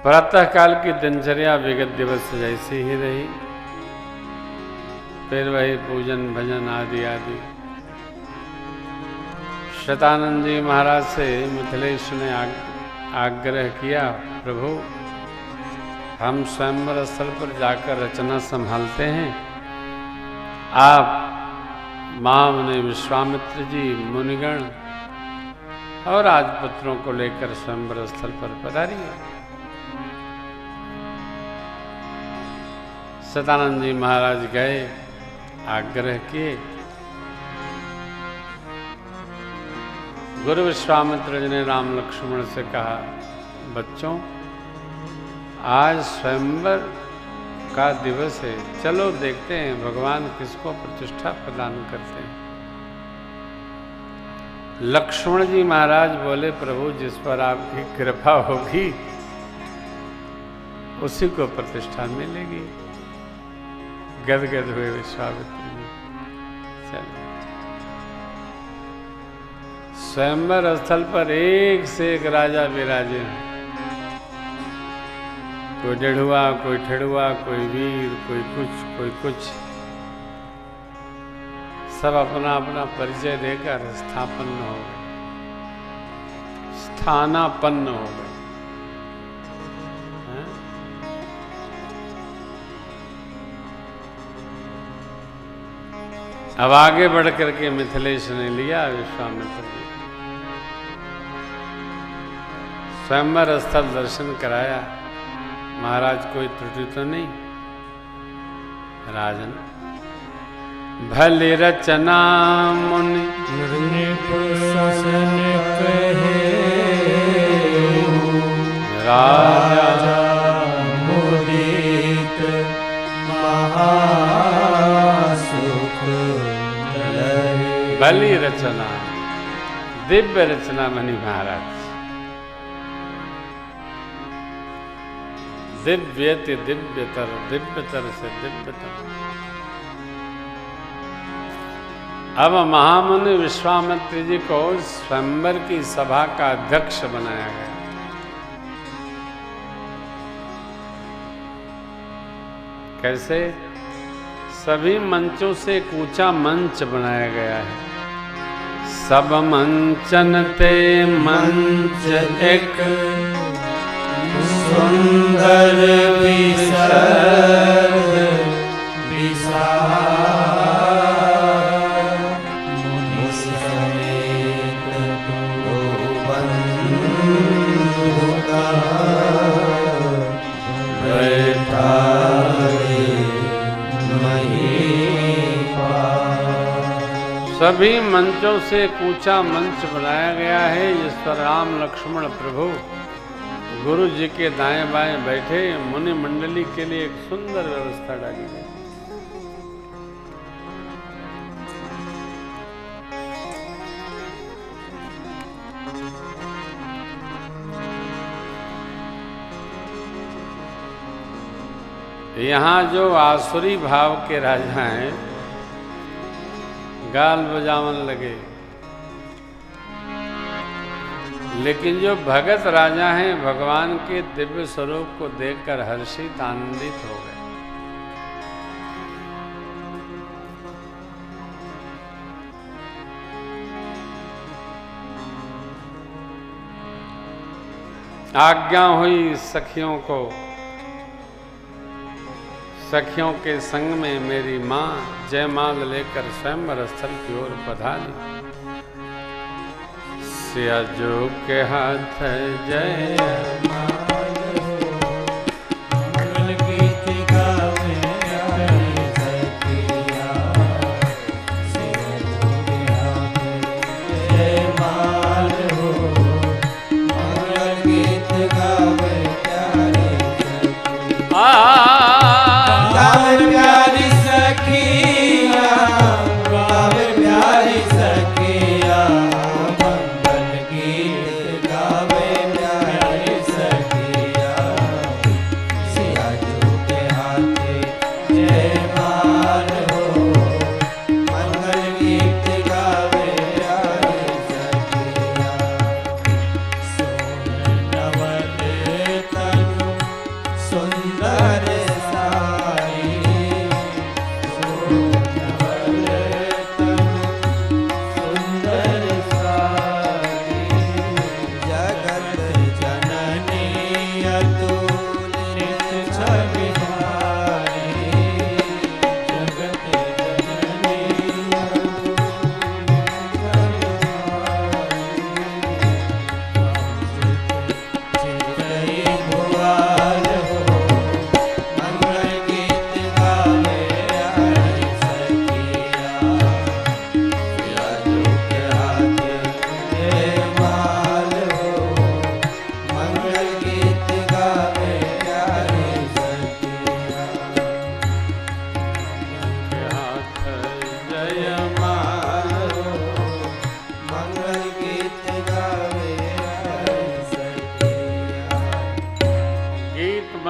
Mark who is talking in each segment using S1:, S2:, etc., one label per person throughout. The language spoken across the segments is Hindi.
S1: प्रातःकाल की दिनचर्या विगत दिवस जैसी ही रही। फिर वही पूजन भजन आदि आदि। शतानंद जी महाराज से मिथिलेश ने आग्रह किया, प्रभु हम स्वयंवर स्थल पर जाकर रचना संभालते हैं, आप महामुनि विश्वामित्र जी, मुनिगण और राजपुत्रों को लेकर स्वयंवर स्थल पर पधारिए। सतानंद जी महाराज गए, आग्रह किए। गुरु विश्वामित्र जी ने राम लक्ष्मण से कहा, बच्चों आज स्वयंवर का दिवस है, चलो देखते हैं भगवान किसको प्रतिष्ठा प्रदान करते हैं। लक्ष्मण जी महाराज बोले, प्रभु जिस पर आपकी कृपा होगी उसी को प्रतिष्ठा मिलेगी। गदगद हुए विश्वामित्र जी। चलो स्वयंवर स्थल पर एक से एक राजा विराजे हैं। कोई डेढ़ुआ, कोई ठेड़ुआ, कोई वीर, कोई कुछ सब अपना अपना परिचय देकर स्थापन्न हो गए, स्थानापन्न हो गए। अब आगे बढ़ करके मिथिलेश ने लिया विश्वामित्र जी, स्वयंवर स्थल दर्शन कराया। महाराज कोई त्रुटि तो नहीं? राजन भले रचना मुनि राजा
S2: मुदित महासुख
S1: भली रचना, दिव्य रचना बनी महाराज। दिव्यति दिव्यतर, दिव्यतर से दिव्यतर। अब महामुनि विश्वामित्र जी को स्वयंवर की सभा का अध्यक्ष बनाया गया। कैसे? सभी मंचों से एक ऊंचा मंच बनाया गया है। सब मंचन ते मंच एक
S2: सुंदर विसर्ग विशाल मुनि समेत बैठा
S1: सभी मंचों से एक ऊंचा मंच बनाया गया है, जिस पर राम लक्ष्मण प्रभु गुरु जी के दाएं बाएं बैठे। मुनि मंडली के लिए एक सुंदर व्यवस्था डाली गई। यहाँ जो आसुरी भाव के राजा हैं, गाल बजावन लगे, लेकिन जो भगत राजा हैं भगवान के दिव्य स्वरूप को देखकर हर्षित आनंदित हो गए। आज्ञा हुई सखियों को, सखियों के संग में मेरी माँ जयमाल लेकर स्वयंवर स्थल की ओर पधारी। सिया जो के हाथ जय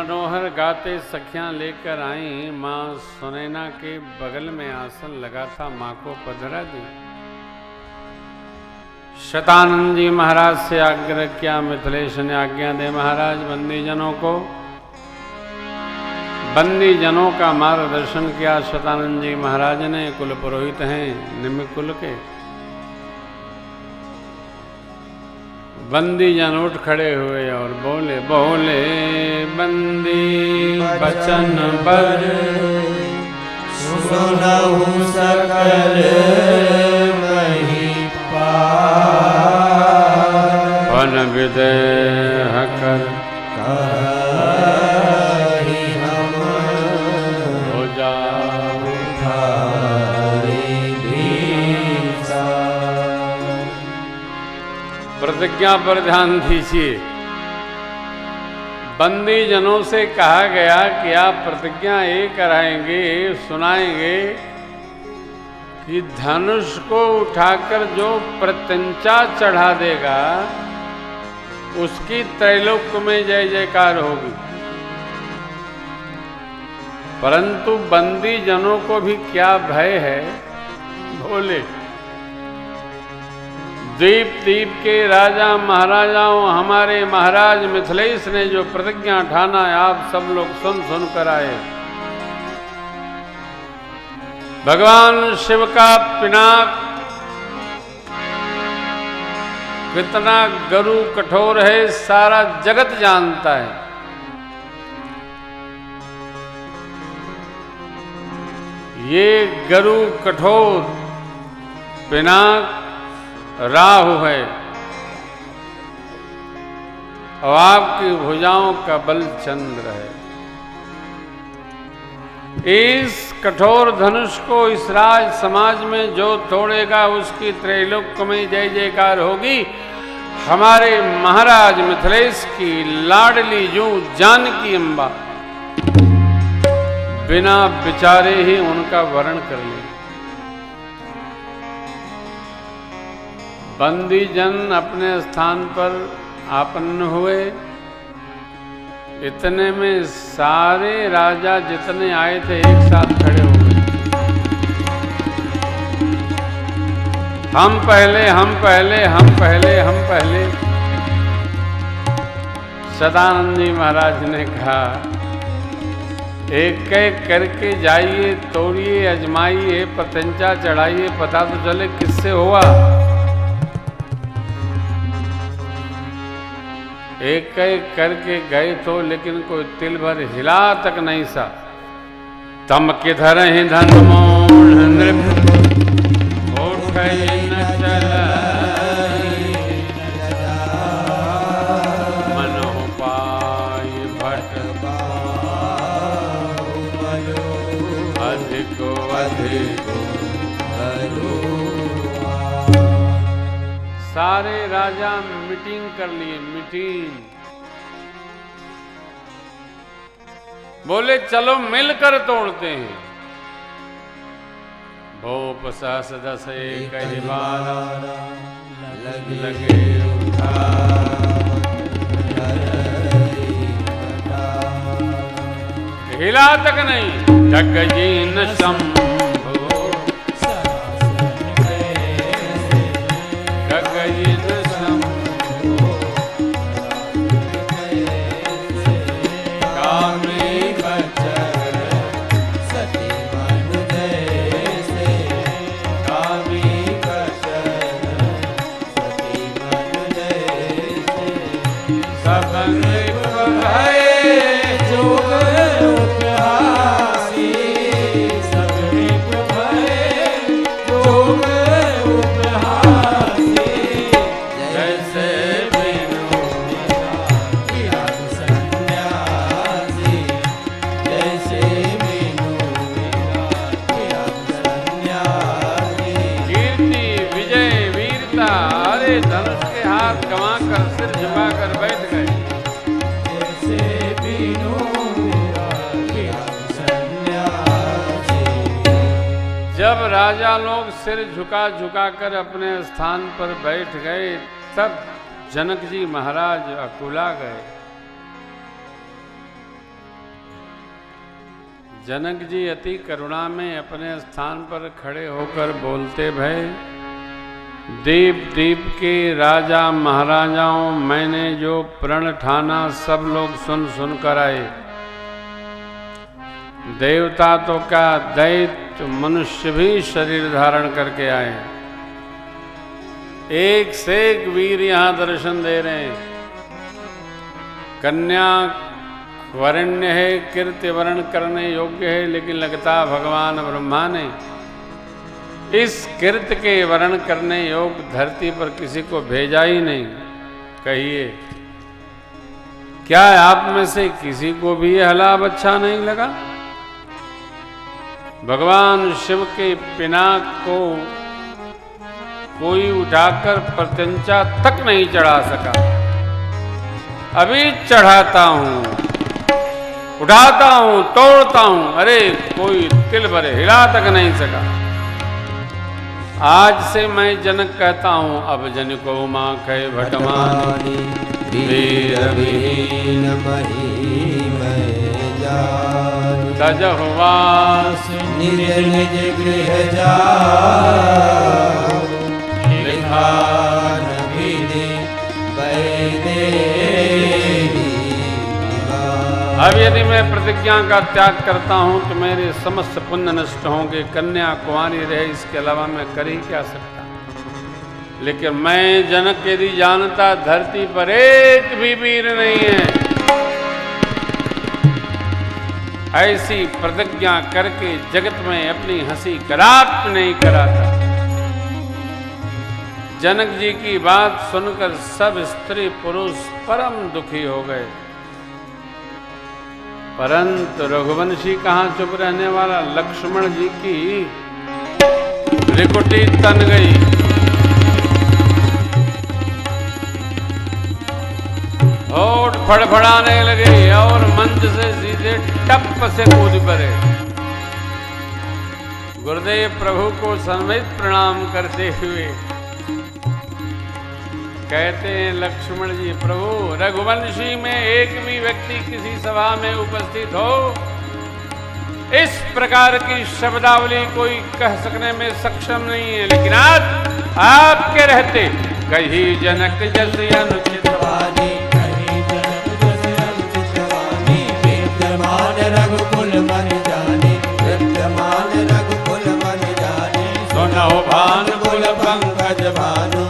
S1: मनोहर गाते सखियां लेकर आई, माँ सुनैना के बगल में आसन लगा था, माँ को पधरा दी। शतानंद जी महाराज से आग्रह किया, मिथिलेश ने आज्ञा दे महाराज बंदीजनों को, बंदीजनों का मार्गदर्शन किया। शतानंद जी महाराज ने, कुल पुरोहित हैं निम्न कुल के। बंदी जन उठ खड़े हुए और बोले, बोले बंदी बचन बर,
S2: सुनहु सकल महिपाल,
S1: वन विदेह कर
S2: कहि हम
S1: हो जाओ
S2: थारी दीसा।
S1: प्रतिज्ञा पर ध्यान दीजिए। बंदी जनों से कहा गया कि आप प्रतिज्ञा ये कराएंगे, सुनाएंगे कि धनुष को उठाकर जो प्रत्यंचा चढ़ा देगा उसकी त्रैलोक्य में जय जयकार होगी। परंतु बंदी जनों को भी क्या भय है, बोले द्वीप द्वीप के राजा महाराजाओं, हमारे महाराज मिथिलेश ने जो प्रतिज्ञा ठाना है आप सब लोग सुन सुन कर आए। भगवान शिव का पिनाक कितना गरु कठोर है सारा जगत जानता है। ये गरु कठोर पिनाक राहु है और आपकी भुजाओं का बल चंद्र है। इस कठोर धनुष को इस राज समाज में जो तोड़ेगा उसकी त्रैलोक्य में जय जयकार होगी। हमारे महाराज मिथिलेश की लाडली जू जानकी अम्बा बिना विचारे ही उनका वर्ण कर ले। बंदी जन अपने स्थान पर आपन्न हुए। इतने में सारे राजा जितने आए थे एक साथ खड़े हो गए। हम पहले, हम पहले, हम पहले, हम पहले। सदानंद जी महाराज ने कहा एक एक करके जाइए, तोड़िए, अजमाइए, पतंचा चढ़ाइए, पता तो चले किससे हुआ। एक एक करके गए तो लेकिन कोई तिल भर हिला तक नहीं सा। तम किधर ही धन मोढ़ नृप न चलाई, मन हो पाई भट अधिक अधिक। सारे राजा मीटिंग कर लिए, मीटिंग। बोले चलो मिलकर तोड़ते हैं। भोप सहस दस कई बार लगे उठा, हिला तक नहीं। जगजीन शंभो गगजीन शंभो कामे बचर
S2: सती मनु जैसे, कामी बचर सती मनु जैसे।
S1: सबन भय
S2: जोग उपहासी, सबने भय जोग उपहासी। जैसे बिनु मेरा सन्यासी, जैसे बिनु मेरा सन्यासी।
S1: कीर्ति विजय वीरता, अरे धनुष के हाथ गंवाकर सिर झुकाकर बैठ गए।
S2: जैसे बिनु मेरा सन्यासी।
S1: जब राजा लोग सिर झुका झुका कर अपने स्थान पर बैठ गए तब जनक जी महाराज अकुला गए। जनक जी अति करुणा में अपने स्थान पर खड़े होकर बोलते भय, दीप दीप के राजा महाराजाओं, मैंने जो प्रण ठाना सब लोग सुन सुन कर आए। देवता तो क्या, दैत्य मनुष्य भी शरीर धारण करके आए। एक से एक वीर यहां दर्शन दे रहे हैं। कन्या वरण्य है, कीर्ति वर्ण करने योग्य है, लेकिन लगता भगवान ब्रह्मा ने इस कीर्ति के वर्ण करने योग्य धरती पर किसी को भेजा ही नहीं। कहिए, क्या आप में से किसी को भी यह लाभ अच्छा नहीं लगा? भगवान शिव के पिनाक को कोई उठाकर प्रत्यंचा तक नहीं चढ़ा सका। अभी चढ़ाता हूं, उठाता हूं, तोड़ता हूं, अरे कोई तिल भर हिला तक नहीं सका। आज से मैं जनक कहता हूं, अब जन को मां कहे भटमानी,
S2: वीर विहीन महिमय जानी।
S1: तजहुवास
S2: निज निज गृह जा, लिखा न विधि वैदेही।
S1: अब यदि मैं प्रतिज्ञा का त्याग करता हूं तो मेरे समस्त पुण्य नष्ट होंगे। कन्या कुंवारी रहे, इसके अलावा मैं कर ही क्या सकता। लेकिन मैं जनक यदि जानता, धरती पर एक भी वीर नहीं है, ऐसी प्रतिज्ञा करके जगत में अपनी हंसी कराप नहीं कराता। जनक जी की बात सुनकर सब स्त्री पुरुष परम दुखी हो गए। परंतु रघुवंशी कहां चुप रहने वाला। लक्ष्मण जी की रिकुटी तन गई। होठ फड़फड़ाने लगे और मंच से सीधे टप से कूद पड़े। गुरुदेव प्रभु को सन्मित प्रणाम करते हुए कहते हैं, लक्ष्मण जी, प्रभु रघुवंशी में एक भी व्यक्ति किसी सभा में उपस्थित हो, इस प्रकार की शब्दावली कोई कह सकने में सक्षम नहीं है। लेकिन आज आपके रहते कही जनक जैसे अनुचित वाणी,
S2: कही जनक जैसे अनुचित वाणी। विद्यमान रघुकुल मन जाने, विद्यमान रघुकुल मन जाने।
S1: सुनो भान कुल
S2: पंकज भानु,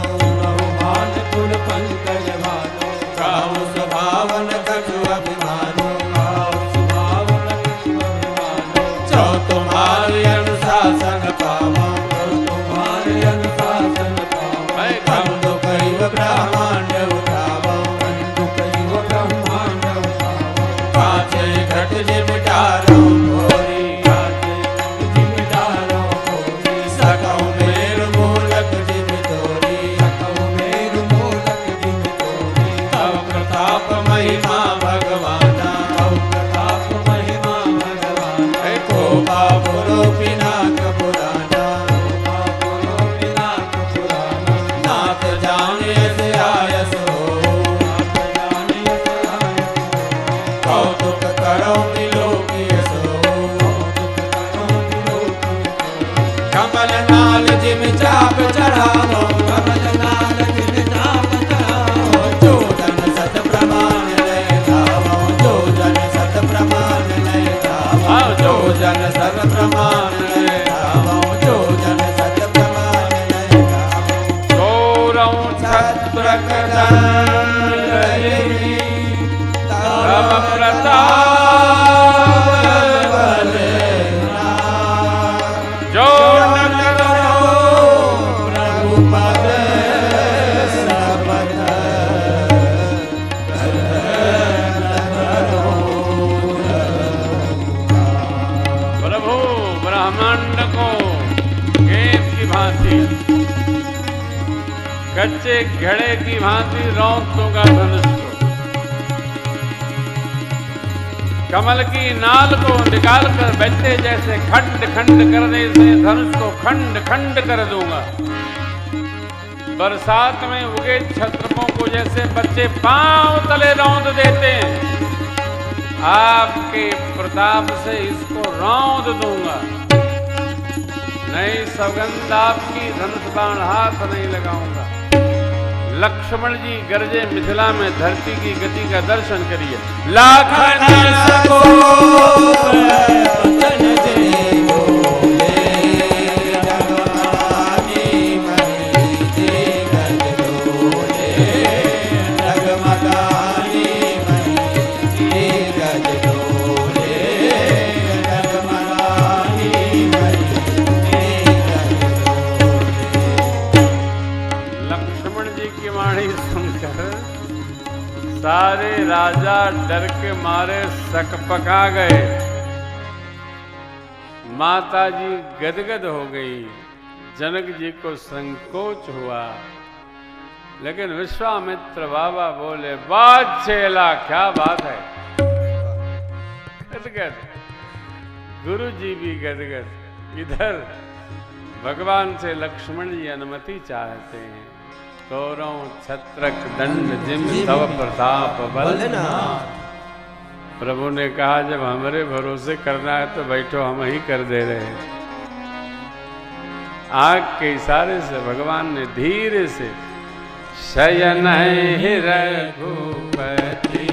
S2: पंकज भानु। काहु सुभावन कछु अभिमानो, काहु सुभावन कछु अभिमानो। जो तुम्हारे अनुशासन पावो, जो तुम्हारे अनुशासन पावो। कंदु कहिव ब्रह्मांड उठावो, कंदु कहिव ब्रह्मांड उठावो। काछे घट जिमिटारो भोरी, काछे घट जिमिटारो भोरी। सकौ मेरु मूलक जिमि तोरी, सकौ मेरु महिमा भगवाना, प्रताप महिमा भगवाना। कोबा पुरो पिनाक पुराना, कोबा पुरो पिनाक पुराना। नाथ जाने से आयस हो, नाथ जाने से आयस हो। कौतुक करो विलोकिय सो, कौतुक करो विलोकिय सो। कमल नाल जिम चाप चढ़ावो, कमल नाल जिम चाप चढ़ावो। जो जन सत प्रमाण जन सत प्रमाण ले धावो, जो जन सत प्रमाण ले धावो।
S1: गौरव छत्र तब प्रताप जो न करो
S2: प्रभु पद सबद।
S1: ब्रह्मांड को गेंद की भांति, कच्चे घड़े की भांति रौंद दूंगा धनुष को। कमल की नाल को निकालकर बच्चे जैसे खंड खंड करने से धनुष को खंड खंड कर दूंगा। बरसात में उगे छत्रपों को जैसे बच्चे पांव तले रौंद देते हैं, आपके प्रताप से इसको रौंद दूंगा, नहीं सौगंध आपकी धनुष बाण हाथ नहीं लगाऊंगा। लक्ष्मण जी गरजे मिथिला में धरती की गति का दर्शन करिए। लाखन
S2: सको वचन जे बोले, जगमगानी मणि जे गज डोले, जगमगानी मणि जे गज डोले, जगमगानी मणि जे गज डोले।
S1: लक्ष्मण जी की वाणी सुनकर सारे राजा डर के मारे सकपका गए। माता जी गदगद हो गई, जनक जी को संकोच हुआ, लेकिन विश्वामित्र बाबा बोले, बात चेला क्या बात है। गदगद, गुरु जी भी गदगद। इधर भगवान से लक्ष्मण जी अनुमति चाहते हैं। तोरों छत्रक दंड जिम तव प्रताप बलना। प्रभु ने कहा जब हमारे भरोसे करना है तो बैठो, हम ही कर दे रहे हैं। आग के इशारे से भगवान ने धीरे से शयन है रघुपति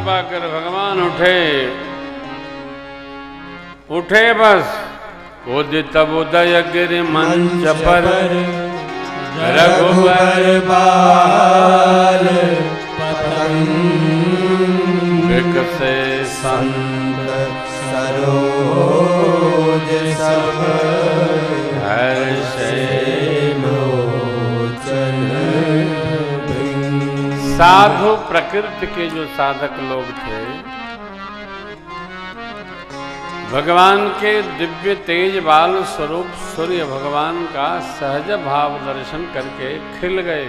S1: पाकर भगवान उठे बस उदित उदय गिरि मंच पर रघुवर
S2: बाल पतंग
S1: विकसे
S2: संत सरोज सब
S1: हर्षे
S2: लोचन
S1: साधु प्रकृति के जो साधक लोग थे भगवान के दिव्य तेज बाल स्वरूप सूर्य भगवान का सहज भाव दर्शन करके खिल गए।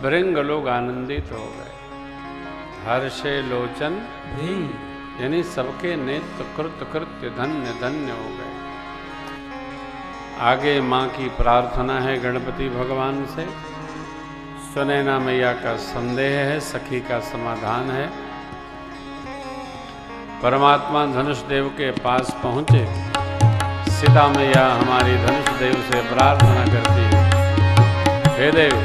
S1: भृंग लोग आनंदित हो गए। हर्षे लोचन यानी सबके नेत्र कृत कृत्य धन्य धन्य हो गए। आगे माँ की प्रार्थना है गणपति भगवान से। सुनैना मैया का संदेह है, सखी का समाधान है। परमात्मा धनुष देव के पास पहुंचे। सीता मैया हमारी धनुष देव से प्रार्थना करती है, हे देव,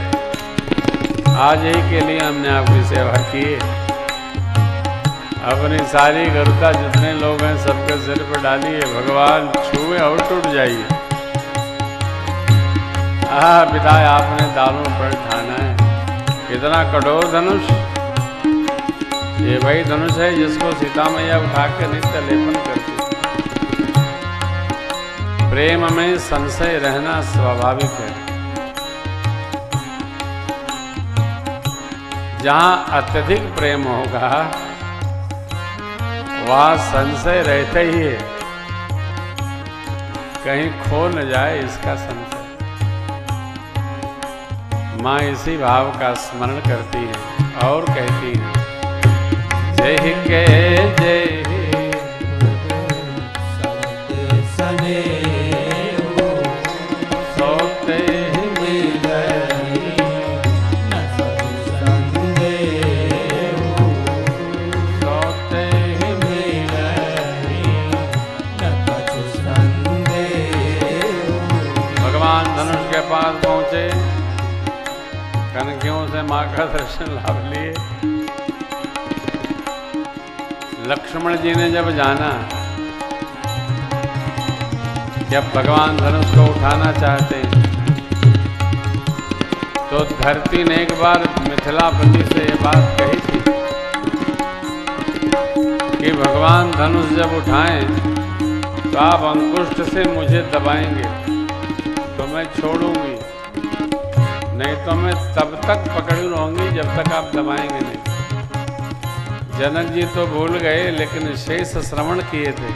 S1: आज ही के लिए हमने आपकी सेवा की है। अपनी सारी गरुता जितने लोग हैं सबके सिर पर डालिए, भगवान छुए और टूट जाइए। पिता आपने दालों पर ठाना है। कितना कठोर धनुष, ये वही धनुष है जिसको सीता मैया उठा के नित्य लेपन करती। प्रेम में संशय रहना स्वाभाविक है। जहां अत्यधिक प्रेम होगा वहां संशय रहता ही है, कहीं खो न जाए इसका संशय। माँ इसी भाव का स्मरण करती है और कहती है, जय के जय
S2: सने
S1: सोते भगवान धनुष के पास पहुंचे, कनखियों से माँ का दर्शन लाभ लिए। लक्ष्मण जी ने जब जाना जब भगवान धनुष को उठाना चाहते हैं तो धरती ने एक बार मिथिलापति से ये बात कही थी कि भगवान धनुष जब उठाएं तो आप अंकुष्ठ से मुझे दबाएंगे तो मैं छोड़ूंगी, नहीं तो मैं तब तक पकड़ी रहूंगी जब तक आप दबाएंगे नहीं। जनक जी तो भूल गए लेकिन शेष श्रवण किए थे।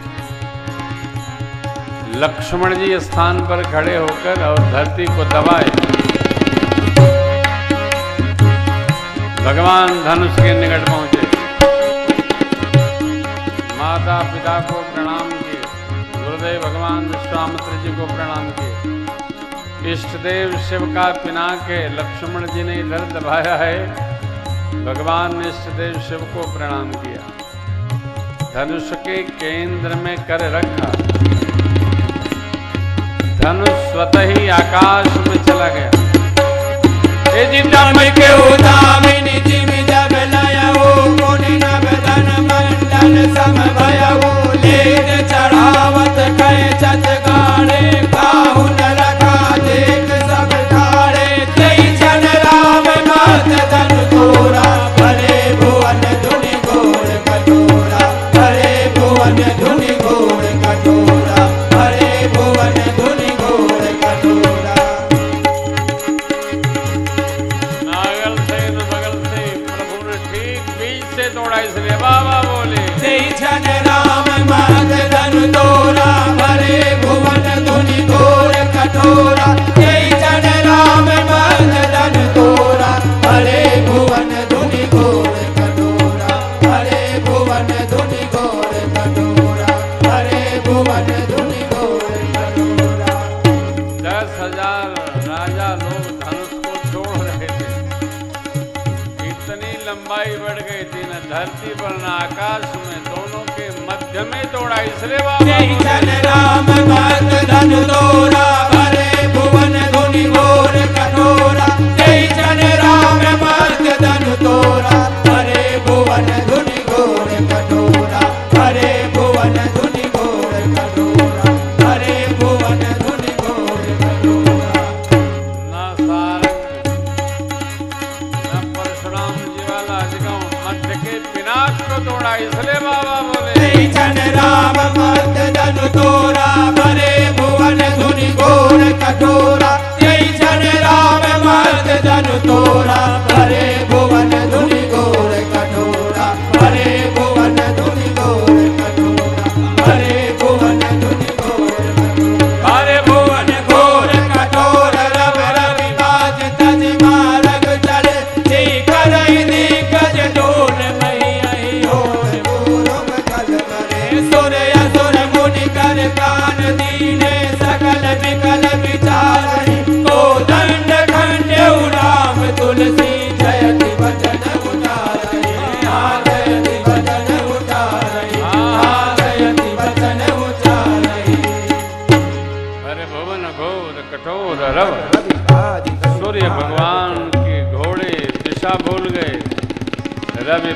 S1: लक्ष्मण जी स्थान पर खड़े होकर और धरती को दबाए। भगवान धनुष के निकट पहुंचे, माता पिता को प्रणाम किए, गुरुदेव भगवान विश्वामित्र जी को प्रणाम किए। इष्ट देव शिव का पिनाक है, लक्ष्मण जी ने इधर दबाया है। भगवान ने इष्टदेव शिव को प्रणाम किया, धनुष के केंद्र में कर रखा। धनुष स्वतः ही आकाश में चला गया।
S2: दम के उदामिनी जिम जब लयऊ मुनि नभ धन मंडल सम भयऊ लेन चढ़ावत कहे चत गाड़े काहू न रखा देख सब ठाड़े जय जन राम मात धन तोरा भरे भुवन धुनि घोर कटोरा भरे भुवन धुनि घोर कटोरा भरे भुवन धुनि घोर कटोरा।
S1: नागल से न बगल से प्रभु ने ठीक बीच से तोड़ा, इसलिए बाबा बोले
S2: जय जन राम मात धन तोरा भरे भुवन धुनि घोर कटोरा जय जन राम मात धन तोरा भरे भुवन धुनि घोर कटोरा भरे भुवन धुनि घोर कटोरा भरे भुवन धुनि घोर कटोरा।
S1: 10,000 राजा लोग धनुष को छोड़ रहे थे। इतनी लंबाई बढ़ गई थी, न धरती पर न आकाश में, दोनों के मध्य में तोड़ा, इसलिए
S2: जय जन राम मात धन तोरा भरे भुवन धुनि घोर कटोरा जय जन राम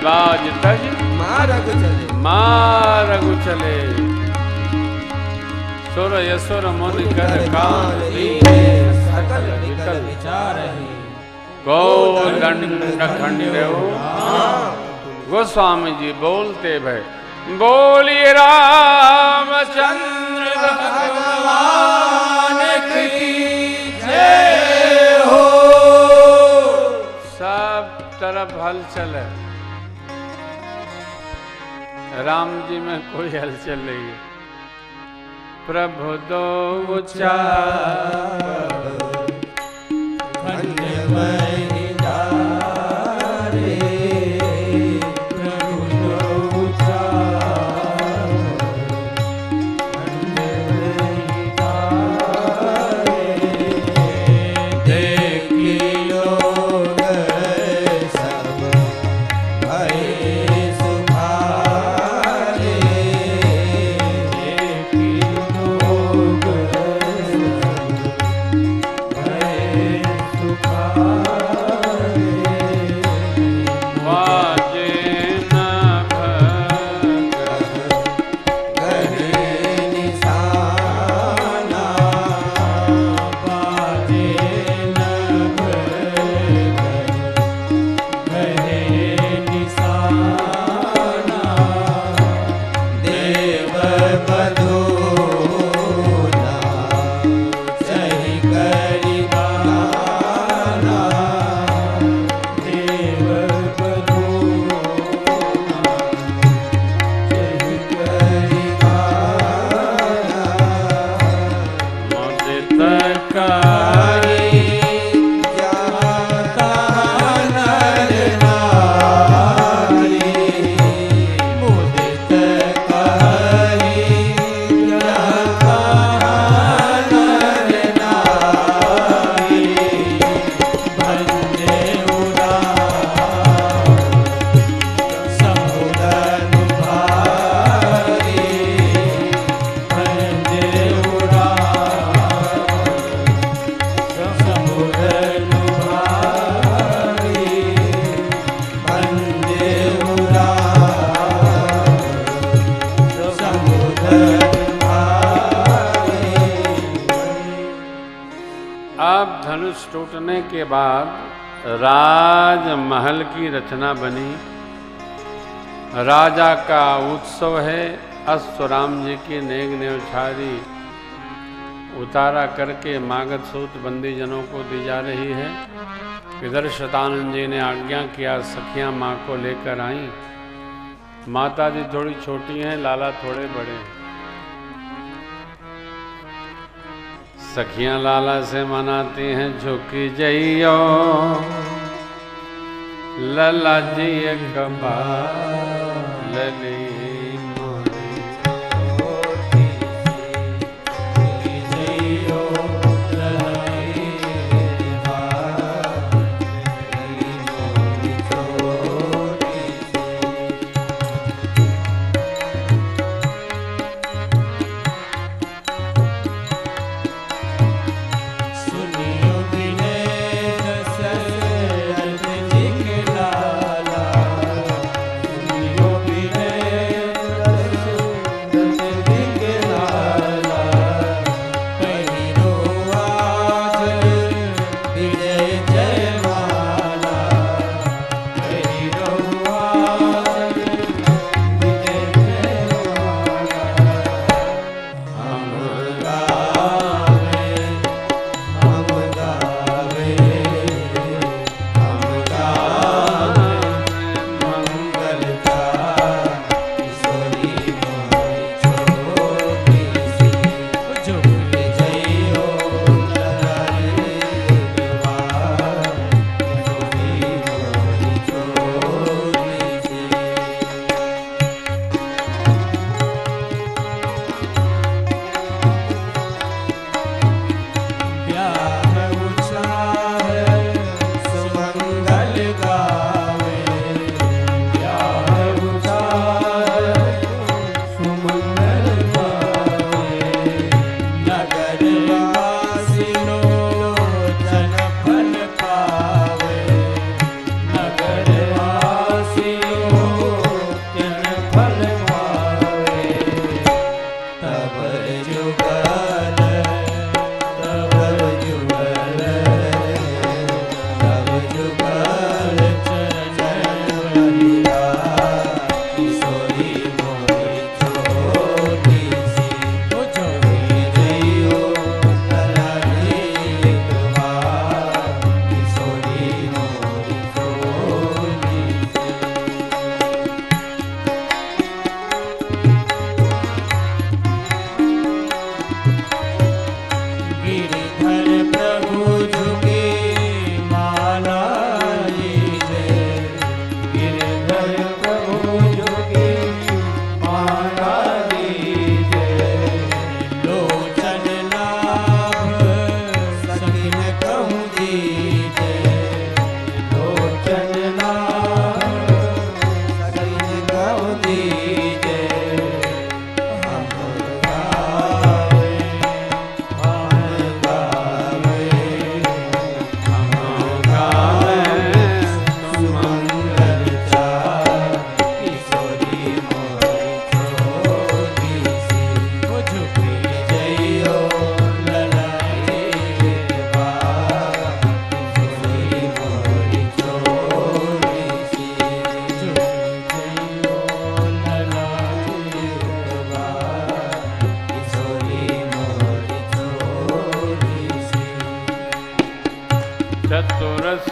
S1: बाज तज मारग चले सुर यसुर मुनि कर कान लीने सकल विकल
S2: विचार
S1: गो दंड खंडेऊ गोस्वामी जी बोलते भय बोलिए रामचंद्र
S2: भगवान की जय हो।
S1: सब तरफ हलचल है, राम जी में कोई हलचल नहीं है। प्रभु दो उचार
S2: खंड में डारे, प्रभु दो उचार खंड में डारे। देखी लोग सब भय सुखारे, देखी लोग
S1: बाजे न अब धनुष टूटने के बाद राजमहल की रचना बनी। राजा का उत्सव है। अश्वराम जी की नेग न्यौछारी उतारा करके मागध सूत बंदी जनों को दी जा रही है। इधर शतानंद जी ने आज्ञा किया, सखियां माँ को लेकर आई। माता जी थोड़ी छोटी हैं, लाला थोड़े बड़े हैं। सखियां लाला से मनाती हैं, झुकी जइयो लला जी लली
S2: सुनियो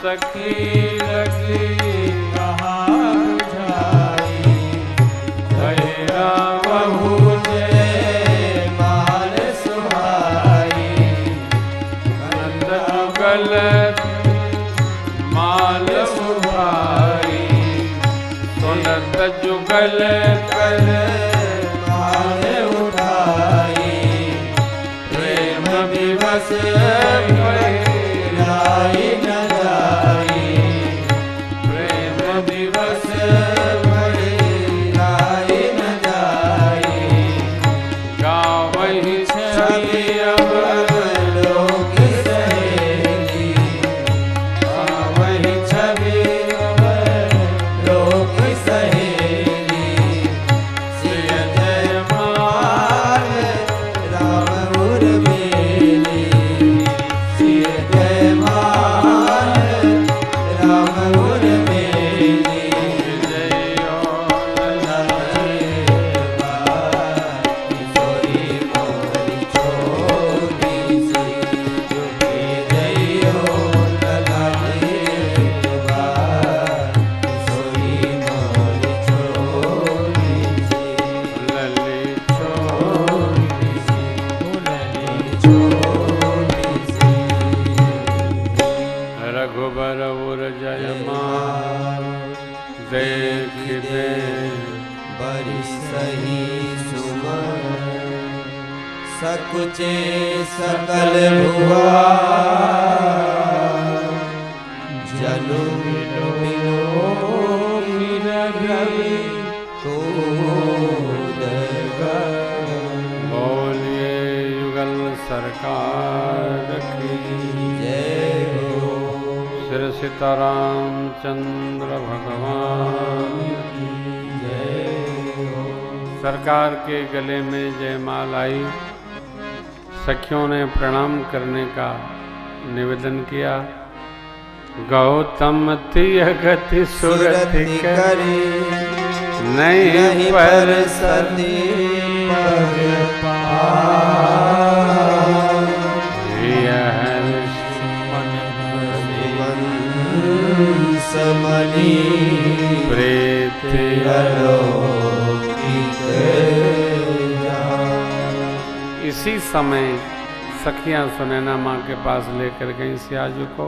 S1: सखी लगी
S2: कहाँ बुझाई गैरा बहू जे माल सुहाई
S1: नंद जुगल माल सुहाई सुनत जुगल
S2: कर माल उठाई प्रेम विवश लाई न जाई प्रेम विवश लाई न जाई
S1: गावहि
S2: छवि अब लोक सहेली गावहि छवि अब लोक सहेली सिय जयमाल राम उर्मिली सिय जयमाल राम उर्मिली
S1: जयो
S2: किशोरी मोरी छोटी सी चुपी जइयो ललाए किशोरी मोरी छोटी सी
S1: लली
S2: छोटी सी लली छोटी सी
S1: रघुबर उर जय मान देख दे
S2: बरि सही सुमन सकुचे सकल भुआ जनु बिनो रवि
S1: बोलिए युगल सरकार की
S2: जय हो
S1: श्री सीताराम चंद्र भगवान की
S2: जय हो
S1: सरकार के गले में जयमाल आई। सखियों ने प्रणाम करने का निवेदन किया। गौतम तिय गति सुरति करी नहीं पर
S2: सती पग समनी
S1: प्रेत इसी समय सखियां सुनैना माँ के पास लेकर गई सियाजू को।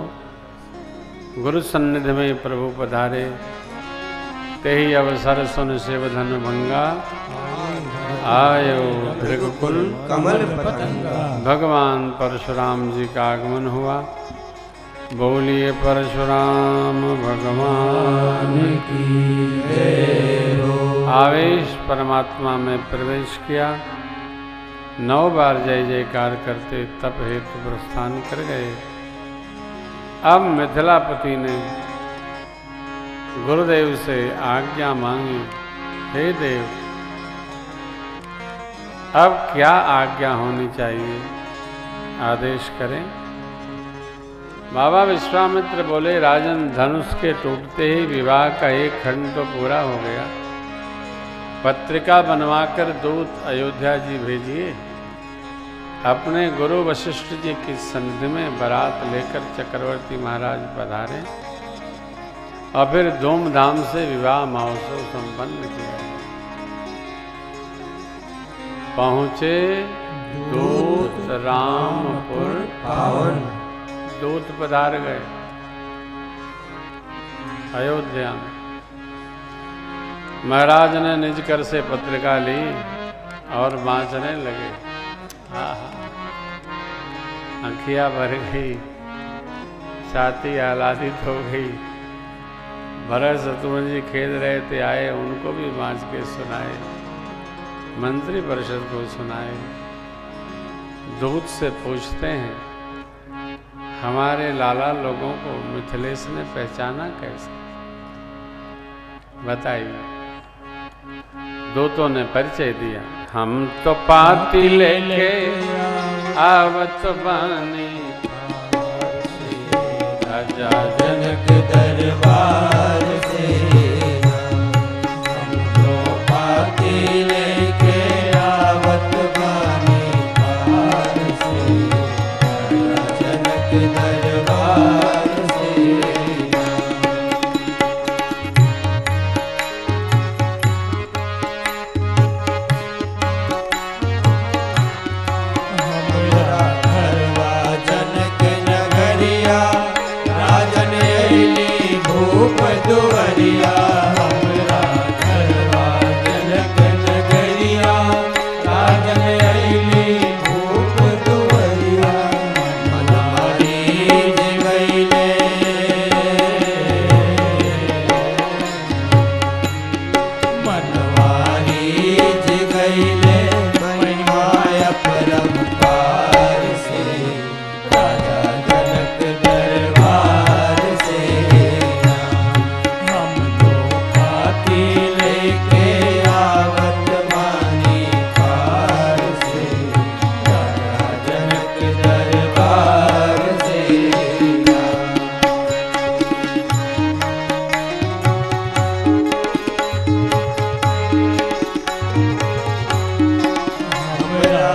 S1: गुरु सन्निधि में प्रभु पधारे, तेहि अवसर सुन शिवधन भंगा आयो भृगकुल
S2: कमल पतंगा।
S1: भगवान परशुराम जी का आगमन हुआ। बोलिए परशुराम भगवान
S2: की जय हो।
S1: आवेश परमात्मा में प्रवेश किया। 9 बार जय जयकार करते तप हेतु प्रस्थान कर गए। अब मिथिलापति ने गुरुदेव से आज्ञा मांगी, हे देव अब क्या आज्ञा होनी चाहिए, आदेश करें। बाबा विश्वामित्र बोले, राजन धनुष के टूटते ही विवाह का एक खंड तो पूरा हो गया। पत्रिका बनवाकर दूत अयोध्या जी भेजिए। अपने गुरु वशिष्ठ जी की सन्निधि में बारात लेकर चक्रवर्ती महाराज पधारे और फिर धूमधाम से विवाह महोत्सव संपन्न किया। पहुँचे दूत रामपुर
S2: पावन।
S1: दूत पधार गए अयोध्या में। महाराज ने निज कर से पत्रिका ली और बाँचने लगे। आँखियाँ भर गई, छाती आह्लादित हो गई। भरत शत्रुघ्न जी खेल रहे थे, आए उनको भी बाँच के सुनाए, मंत्री परिषद को सुनाए। दूत से पूछते हैं, हमारे लाला लोगों को मिथिलेश ने पहचाना कैसे, बताइए। दूतों ने परिचय दिया, हम तो पाती लेके आवत बानी राजा
S2: जनक दरबार से। हम तो पाती लेके आवत बानी पार से। जनक दरबार से परम्पार से, राजा जनक दरबार से हम तो पाती लेके आवत मानी पार से, राजा जनक दरबार से हमरा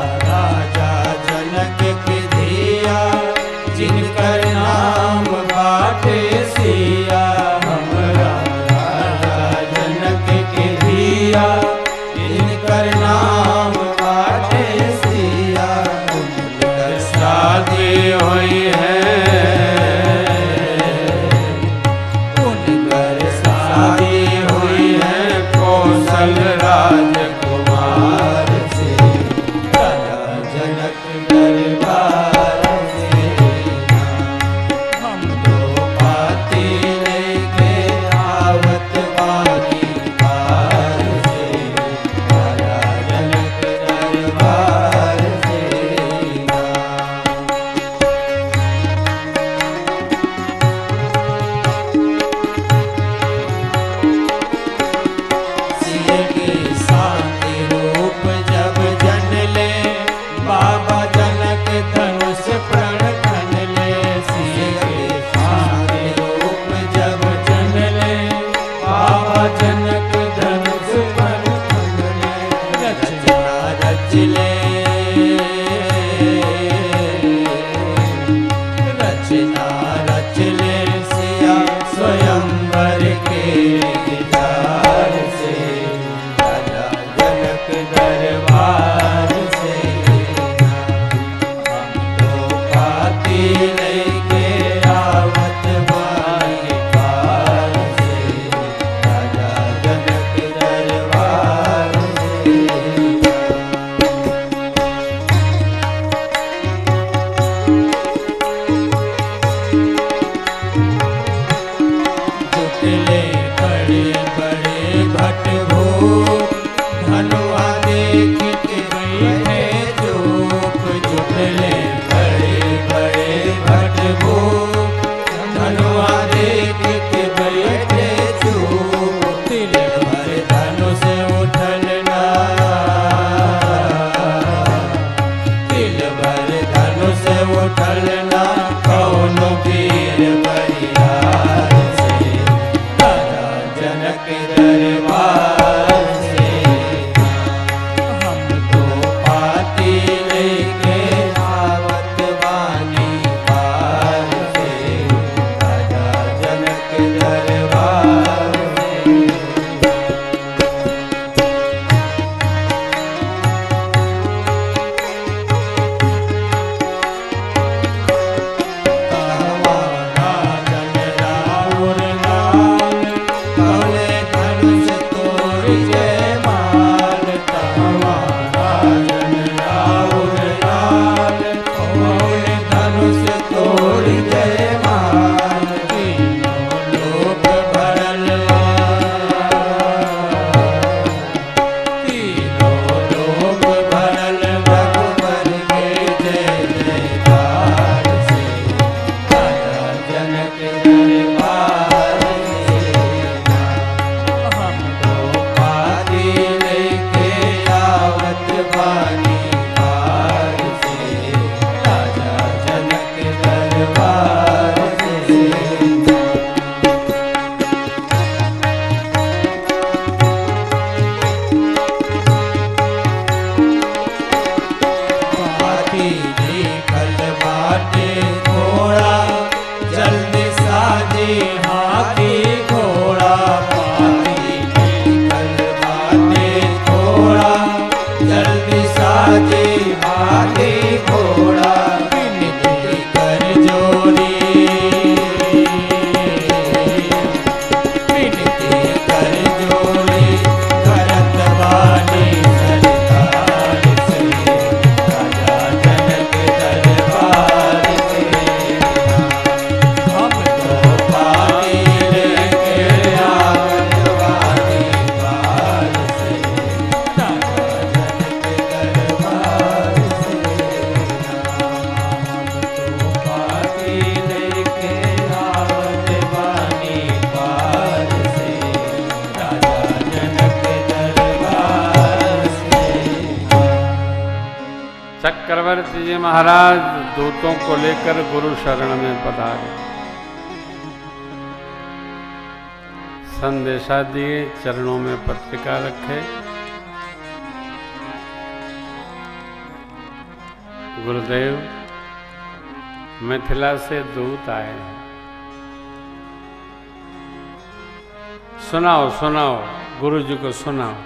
S1: चक्रवर्ती जी महाराज दूतों को लेकर गुरु शरण में पधारे, संदेशा दिए, चरणों में पत्रिका रखे। गुरुदेव, मिथिला से दूत आए हैं, सुनाओ सुनाओ, गुरु जी को सुनाओ।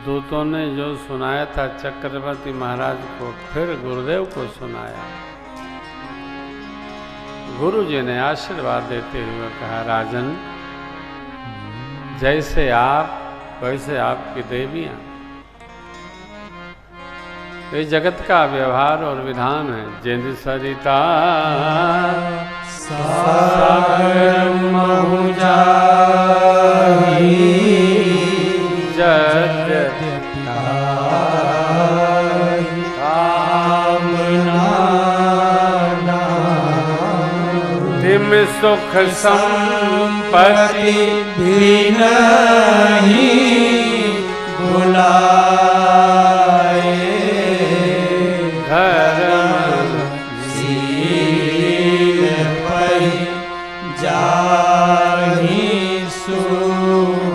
S1: दूतों ने जो सुनाया था चक्रवर्ती महाराज को फिर गुरुदेव को सुनाया। गुरु जी ने आशीर्वाद देते हुए कहा, राजन, जैसे आप वैसे आपकी देवियां। ये जगत का व्यवहार और विधान है। जिन सरिता
S2: सागर महु जाहि,
S1: तिम सुख संपत्ति
S2: भी नहीं बुलाए,
S1: धर्म
S2: शील पै जाहि सुभानि।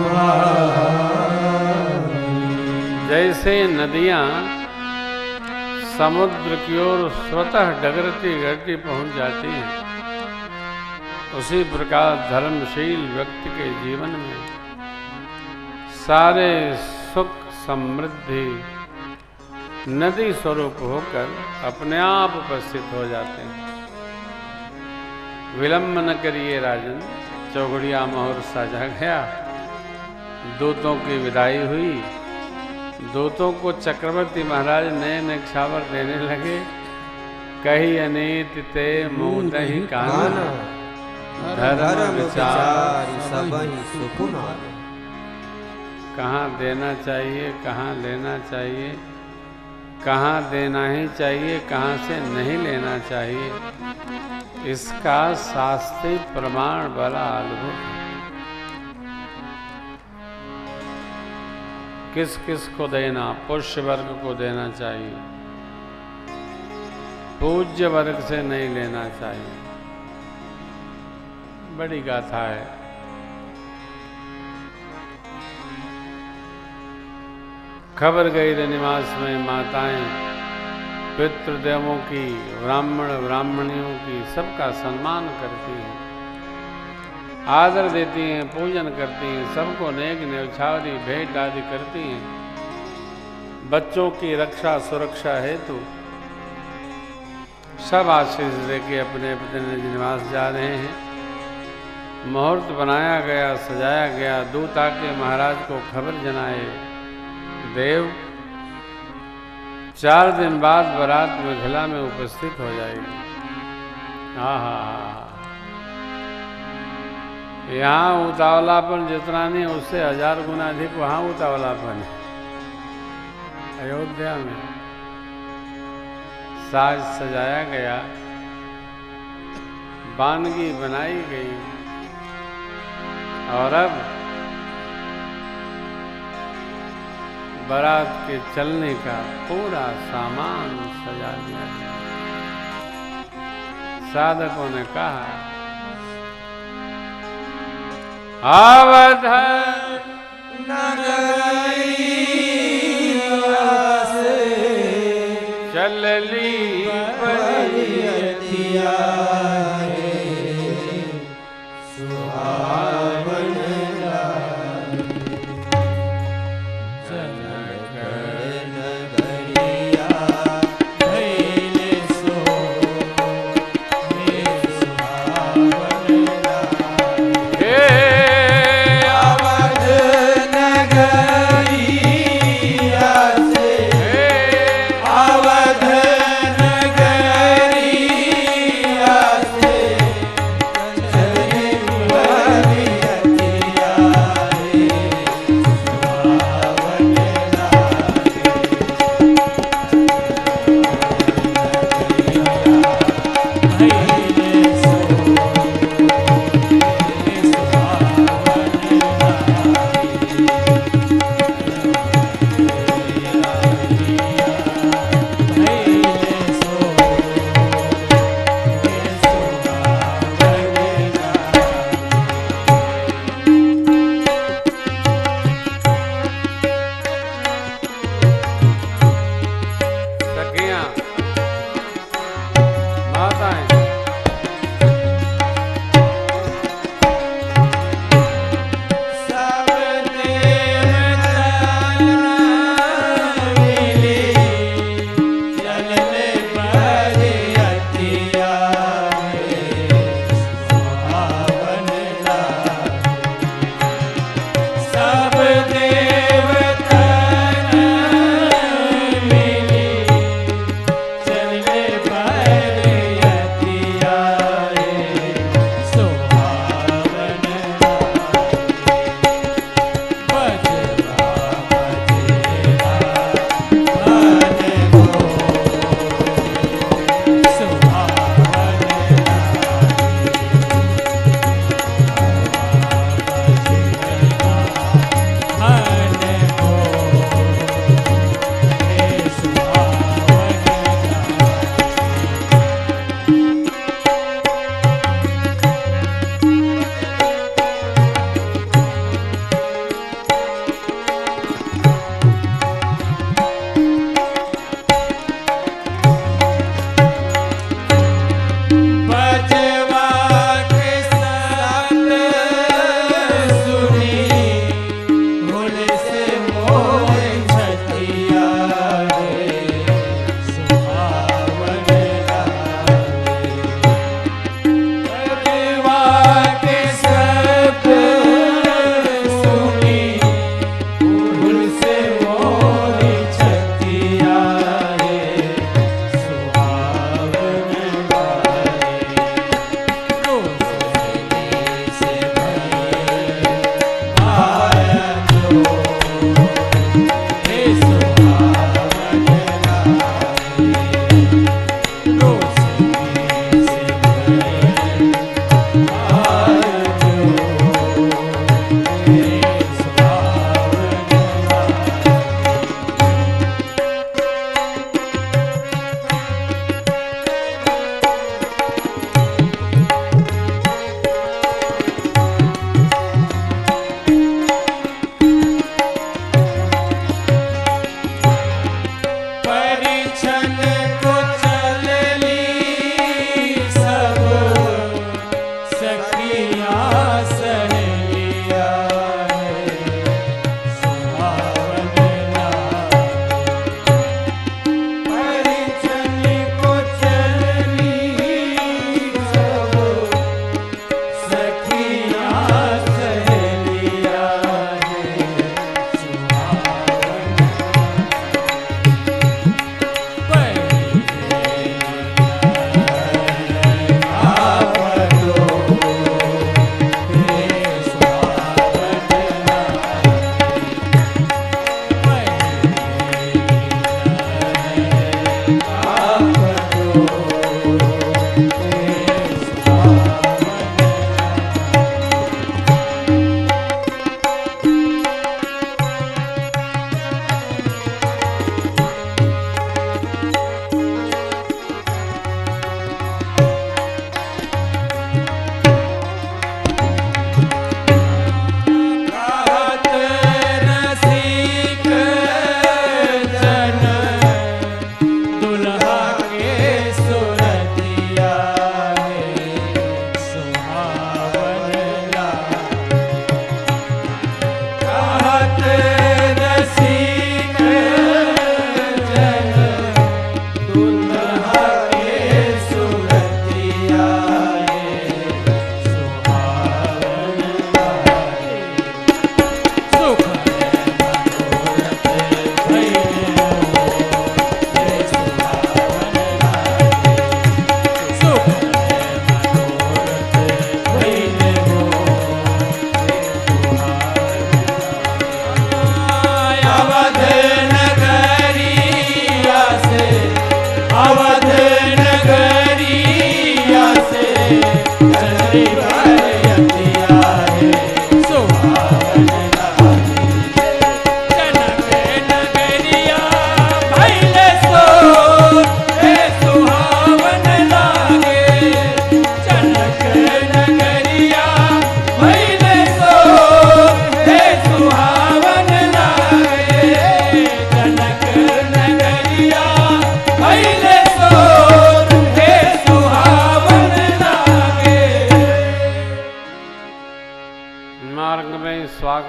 S1: जैसे नदियां समुद्र की ओर स्वतः डगरती गरती पहुंच जाती हैं, उसी प्रकार धर्मशील व्यक्ति के जीवन में सारे सुख समृद्धि नदी स्वरूप होकर अपने आप उपस्थित हो जाते हैं। विलंब न करिए राजन, चौघड़िया मोहर साजा गया। दूतों की विदाई हुई। दूतों को चक्रवर्ती महाराज नए न्यौछावर देने लगे। कही अनीत ते मुदहि काना, धर्म विचार
S2: सबहि सुख माना।
S1: कहाँ देना चाहिए, कहाँ लेना चाहिए, कहाँ देना ही चाहिए, कहाँ से नहीं लेना चाहिए, इसका शास्त्रीय प्रमाण बड़ा अद्भुत है। किस किस को देना, पुष्य वर्ग को देना चाहिए, पूज्य वर्ग से नहीं लेना चाहिए। बड़ी गाथा है। खबर गई निवास में माताएं पितृदेवों की, ब्राह्मण ब्राह्मणियों की सबका सम्मान करती हैं, आदर देती हैं, पूजन करती हैं, सबको नेक न्यौछावरी भेंट आदि करती हैं। बच्चों की रक्षा सुरक्षा हेतु सब आशीष देके अपने अपने निवास जा रहे हैं। मुहूर्त बनाया गया, सजाया गया। दूत आके महाराज को खबर जनाए, देव 4 दिन बाद बारात मिथिला में उपस्थित हो जाएगी। यहाँ उतावलापन जितना नहीं, उससे 1000 गुना अधिक वहाँ उतावलापन है। अयोध्या में साज सजाया गया, वानगी बनाई गई और अब बारात के चलने का पूरा सामान सजा दिया गया। साधकों ने कहा, अवध
S2: नगरिया से
S1: चलली
S2: परियतिया रे, सुहावन लागे। जनक नगरिया भइले सो, हे सुहावन लागे। अवध नगरिया से, अवध नगरिया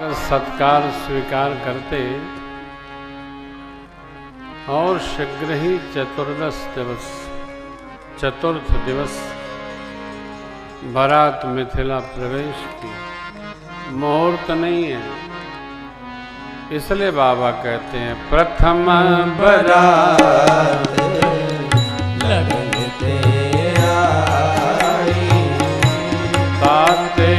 S1: का सत्कार स्वीकार करते और शीघ्र ही चतुर्थ दिवस बारात मिथिला प्रवेश की। मुहूर्त नहीं है, इसलिए बाबा कहते हैं प्रथम
S2: बारात लगते आई,
S1: ताते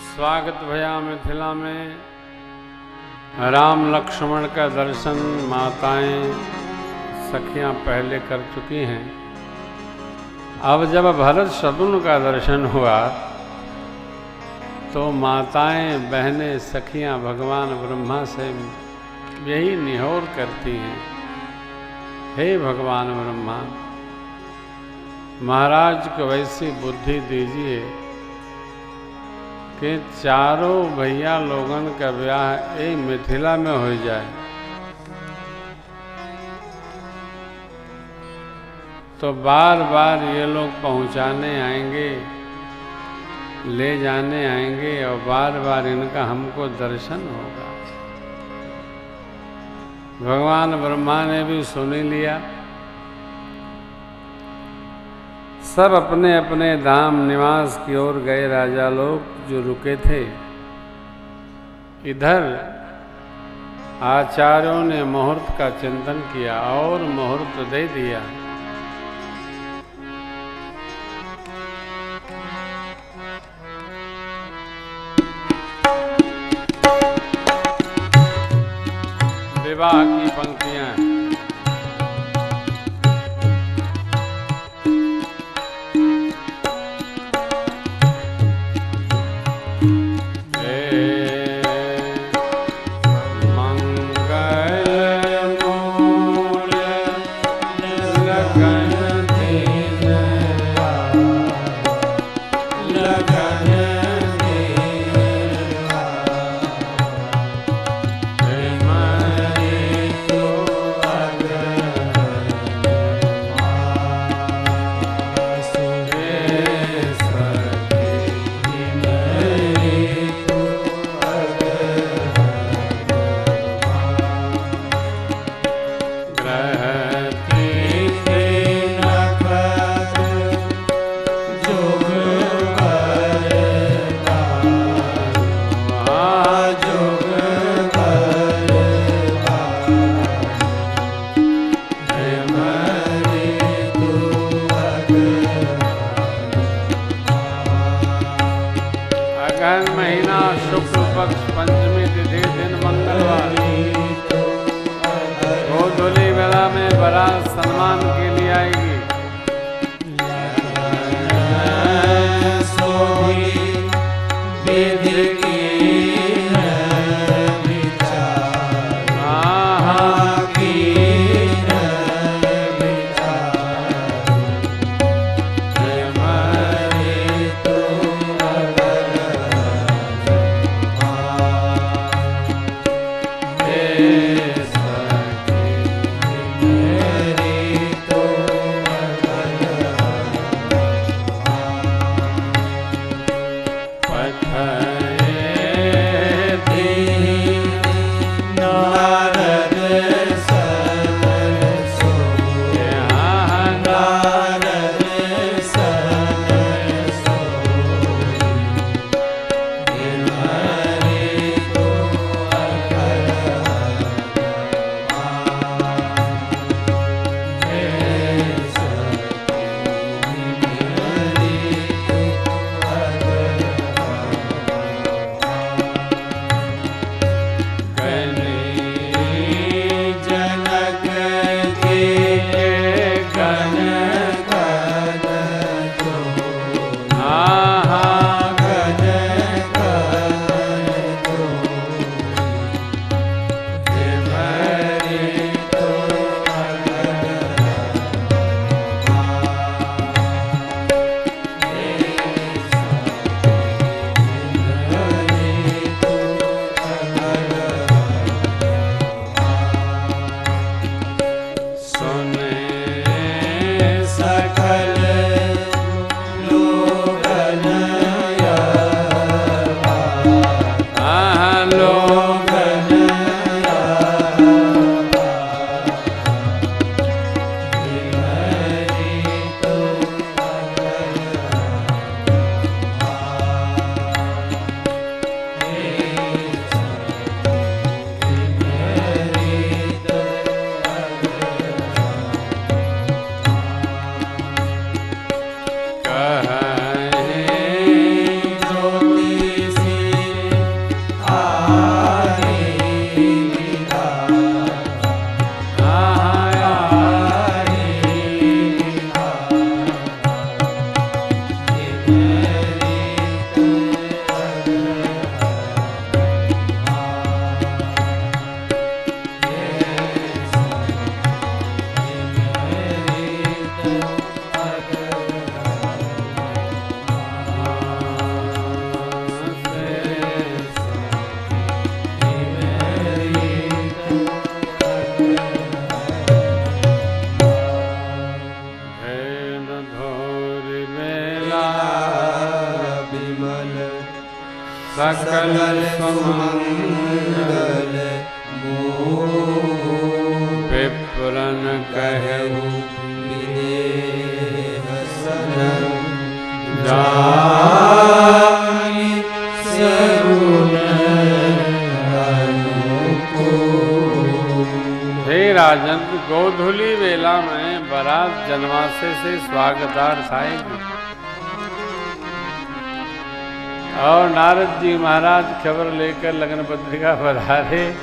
S1: स्वागत भया मिथिला में। राम लक्ष्मण का दर्शन माताएं सखियां पहले कर चुकी हैं। अब जब भरत शत्रुघ्न का दर्शन हुआ तो माताएं बहनें सखियां भगवान ब्रह्मा से यही निहोर करती हैं, हे भगवान ब्रह्मा, महाराज को वैसी बुद्धि दीजिए कि चारों भैया लोगन का ब्याह एक मिथिला में हो जाए। तो बार बार ये लोग पहुंचाने आएंगे, ले जाने आएंगे और बार बार इनका हमको दर्शन होगा। भगवान ब्रह्मा ने भी सुन लिया। सब अपने अपने धाम निवास की ओर गए। राजा लोग जो रुके थे, इधर आचार्यों ने मुहूर्त का चिंतन किया और मुहूर्त दे दिया। विवाह की पंक्तियां हैं। पंचमी तिथि दिन मंगलवार गोधूली बेला में बारात सम्मान के लिए आएगी।
S2: तो
S1: सकल सुमंगल विप्रन कहु
S2: विदेह सनम
S1: जाय सरुण अनुकूल। हे राजन, गोधूली वेला में बारात जनवासे से स्वागतार्थ आएगी और नारद जी महाराज खबर लेकर लगन पत्रिका पधारे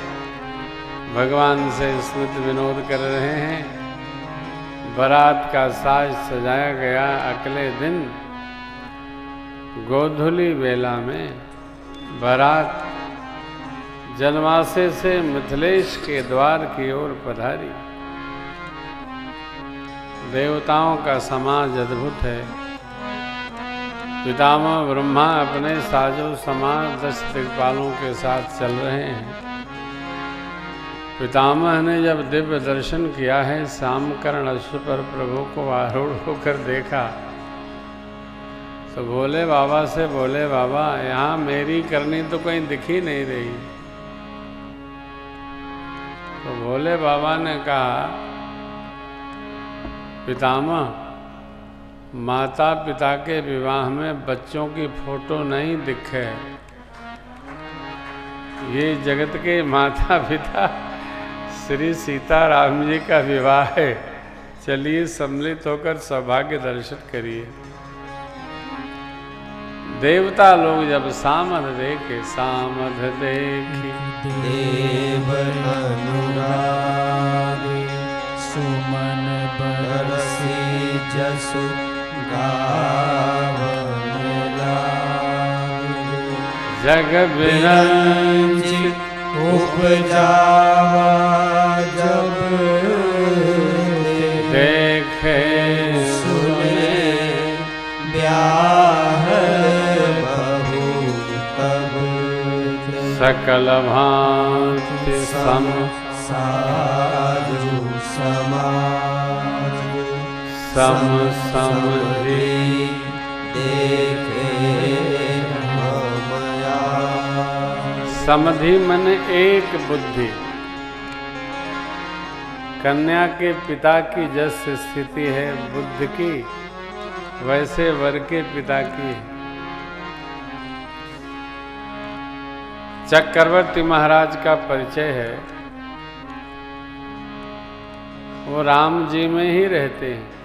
S1: भगवान से स्मृति विनोद कर रहे हैं। बारात का साज सजाया गया। अगले दिन गोधूली वेला में बारात जनवासे से मिथिलेश के द्वार की ओर पधारी। देवताओं का समाज अद्भुत है। पितामह ब्रह्मा अपने साजो समाज 10 दिक्पालों के साथ चल रहे हैं। पितामह ने जब दिव्य दर्शन किया है, शामकरण अश्व पर प्रभु को आरूढ़ होकर देखा तो भोले बाबा से बोले, बाबा यहाँ मेरी करनी तो कहीं दिखी नहीं रही। तो भोले बाबा ने कहा, पितामह माता पिता के विवाह में बच्चों की फोटो नहीं दिखे। ये जगत के माता पिता श्री सीताराम जी का विवाह है। चलिए सम्मिलित होकर सौभाग्य दर्शन करिए। देवता लोग जब सामध देखे, सामध देखी
S2: देवन अनुराग सुमन बरसी जसु गावन लागे।
S1: जग विरंचित
S2: उपजावा जब
S1: देखे
S2: सुने ब्याह बहु तब
S1: सकल भांति सम
S2: साधु समाज
S1: सम समधि
S2: देखे मया।
S1: समधि मन एक बुद्धि। कन्या के पिता की जैसे स्थिति है बुद्ध की, वैसे वर के पिता की। चक्रवर्ती महाराज का परिचय है। वो राम जी में ही रहते हैं।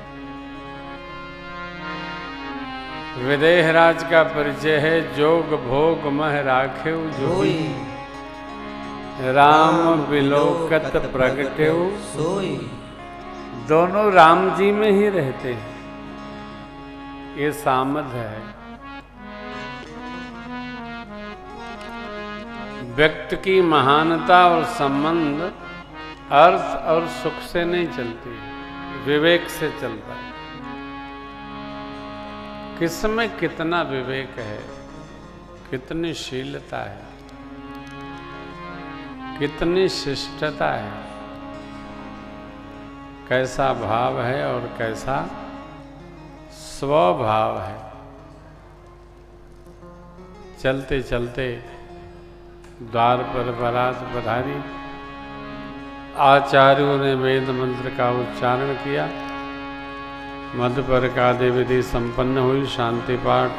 S1: विदेहराज का परिचय है, जोग भोग मह राखेउ जोई, राम बिलोकत प्रगटेउ
S2: सोई।
S1: दोनों राम जी में ही रहते हैं। ये सामध है। व्यक्ति की महानता और संबंध अर्थ और सुख से नहीं चलती, विवेक से चलता है। किसमें कितना विवेक है, कितनी शीलता है, कितनी शिष्टता है, कैसा भाव है और कैसा स्वभाव है। चलते चलते द्वार पर बारात पधारी। आचार्यों ने वेद मंत्र का उच्चारण किया। मध्य पर कादे विधि संपन्न हुई। शांति पाठ,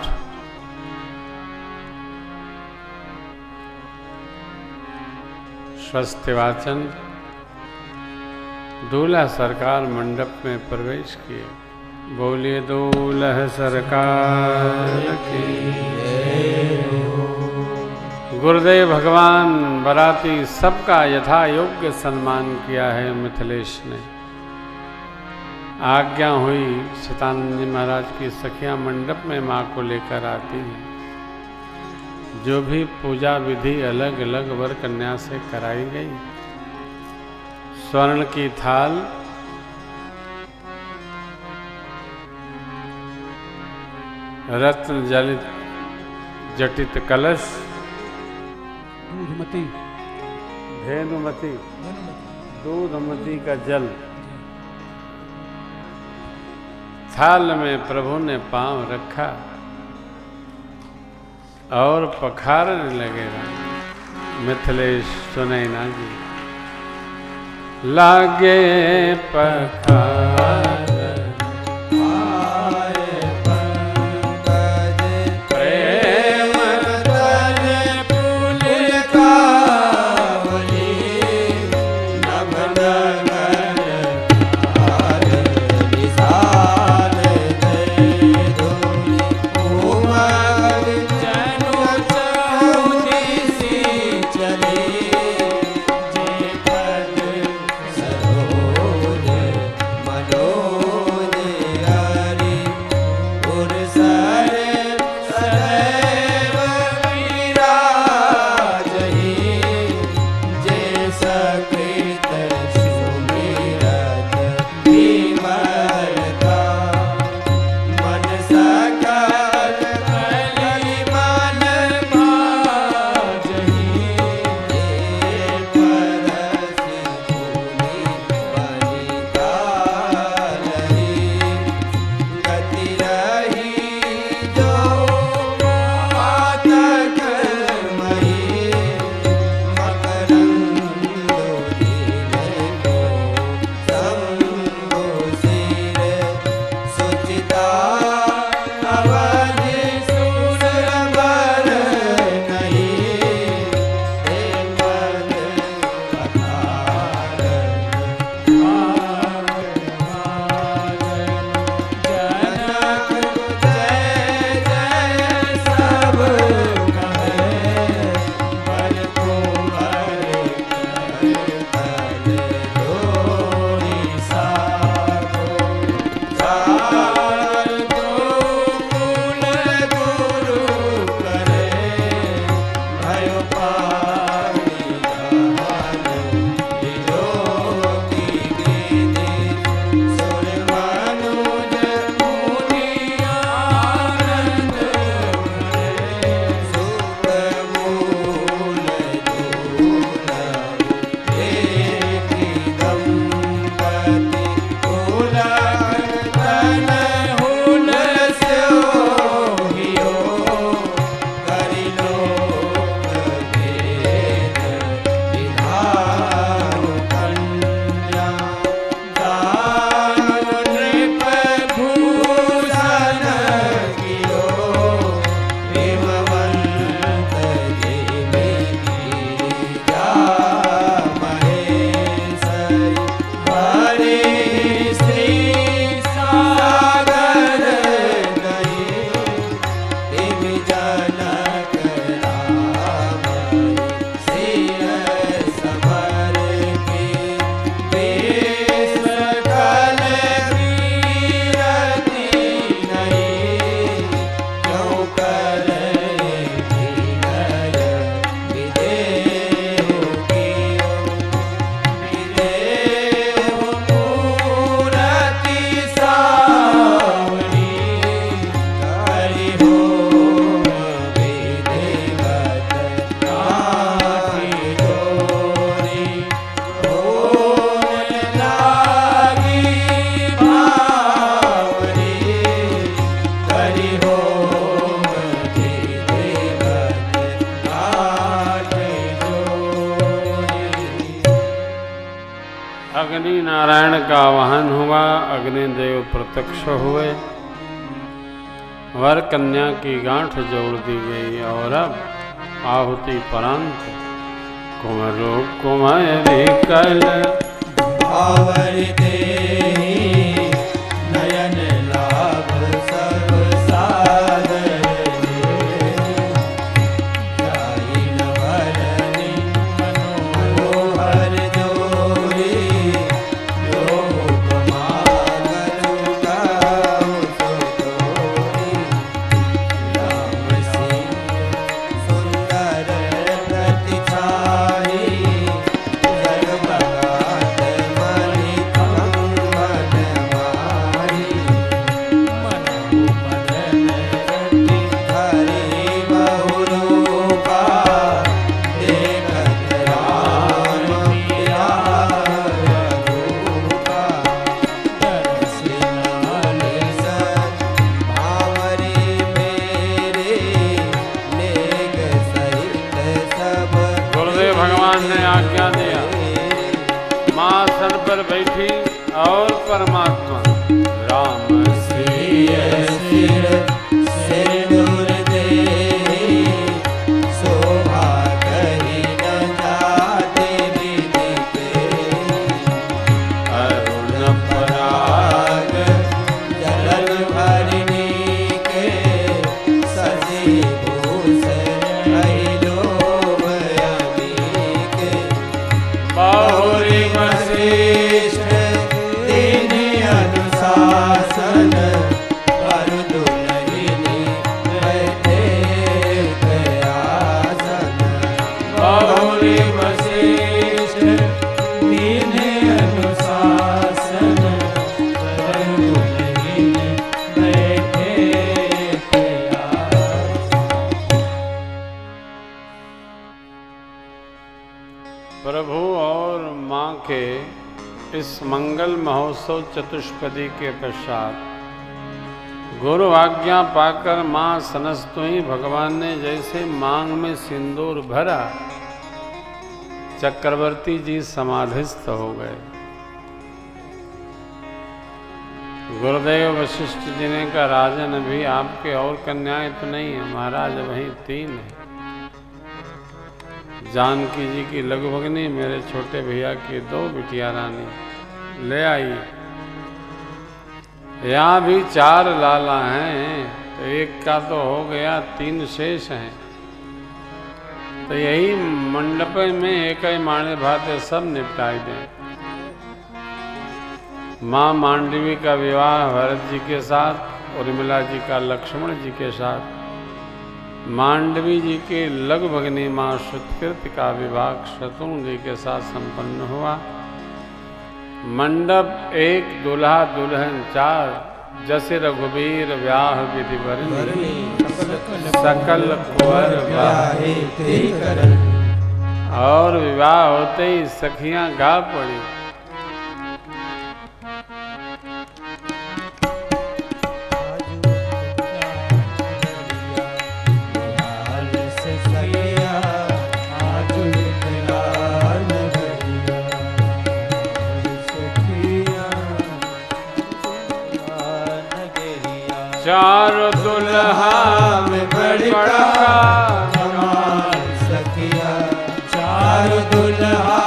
S1: स्वस्ति वाचन। दूल्हा सरकार मंडप में प्रवेश किए। बोलिए दूल्हा सरकार की। गुरुदेव भगवान बराती सबका यथा योग्य सम्मान किया है मिथिलेश ने। आज्ञा हुई, शतानंद जी महाराज की सखियां मंडप में माँ को लेकर आती हैं। जो भी पूजा विधि अलग अलग वर कन्या से कराई गई। स्वर्ण की थाल, रत्न जलित जटित कलश,
S3: दूधमती
S1: धेनुमती दूधमती का जल थाल में प्रभु ने पांव रखा और पखारने लगेगा। मिथिलेश सुनैना जी लागे पखार अग्नि नारायण का आवाहन हुआ, अग्निदेव प्रत्यक्ष हुए, वर कन्या की गांठ जोड़ दी गई और अब आहुति परांत कुंवरो कुंवरी कल
S2: आवरते नयन लाभ सब सादर जाई नवरनी मनोहर जोरी जो उपमागरु गाओ सोतोरी राम सिंह सुंदर प्रतिछाई जगमगात मणि कंगन
S1: आज्ञा दिया। माँ आसन पर बैठी और परमात्मा राम
S2: सिर सिंदूर दे शोभा कही न जाते विधि के
S1: अरुण पराग
S2: जलन भरनी के सजी भूषण लोभ अमीके
S1: बहुरी
S2: वशिष्ठ दीन अनुशासन पर दुलहिनी बैठे आसन बहुरी वशिष्ठ दीन अनुशासन पर दुलहिनी बैठे
S1: प्रभु और माँ के इस मंगल महोत्सव चतुष्पदी के पश्चात गुरु आज्ञा पाकर माँ सनस्तुई भगवान ने जैसे मांग में सिंदूर भरा, चक्रवर्ती जी समाधिस्थ हो गए। गुरुदेव वशिष्ठ जी ने कहा, राजन अभी आपके और कन्याएं तो नहीं है महाराज, वहीं 3 है। जानकी जी की लघु भगनी, मेरे छोटे भैया की 2 बिटिया रानी ले आई। यहाँ भी 4 लाला हैं, तो एक का तो हो गया, 3 शेष हैं। तो यही मंडप में एक ही माणे भाते सब निपटाई दें। माँ मांडवी का विवाह भरत जी के साथ, उर्मिला जी का लक्ष्मण जी के साथ, मांडवी जी के लघु भगनी माँ श्रुतकृत का विवाह शत्रुघ्न जी के साथ संपन्न हुआ। मंडप 1, दूल्हा दुल्हन 4, जैसे रघुवीर व्याह विधि भरनी सकल कुंवर ब्याहे ते करन। और विवाह होते ही सखियां गा पड़ी, चारों दुल्हा में बड़का
S2: कमाल सखिया, चारों दुल्हा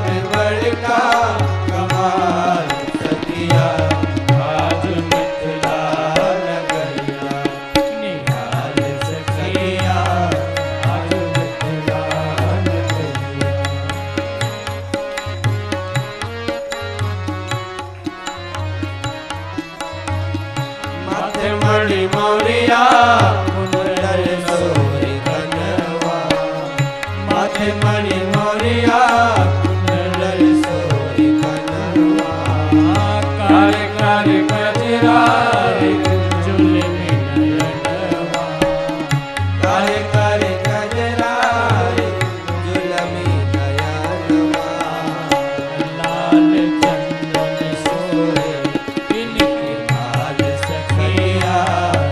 S2: में बड़का कमाल सखिया। आज मिथिला नगरिया निहाल सखिया, आज मिथिला नगरिया। माथे मणि मोरिया कुंडल सोरी कनवा, माथे मणि मोरिया कुंडल सोरी कनवा। काले काले गजरारे जुलमी नयनवा, काले काले गजरारे जुलमी नयनवा। लाल चंदन सोरे इनके लाल सखिया,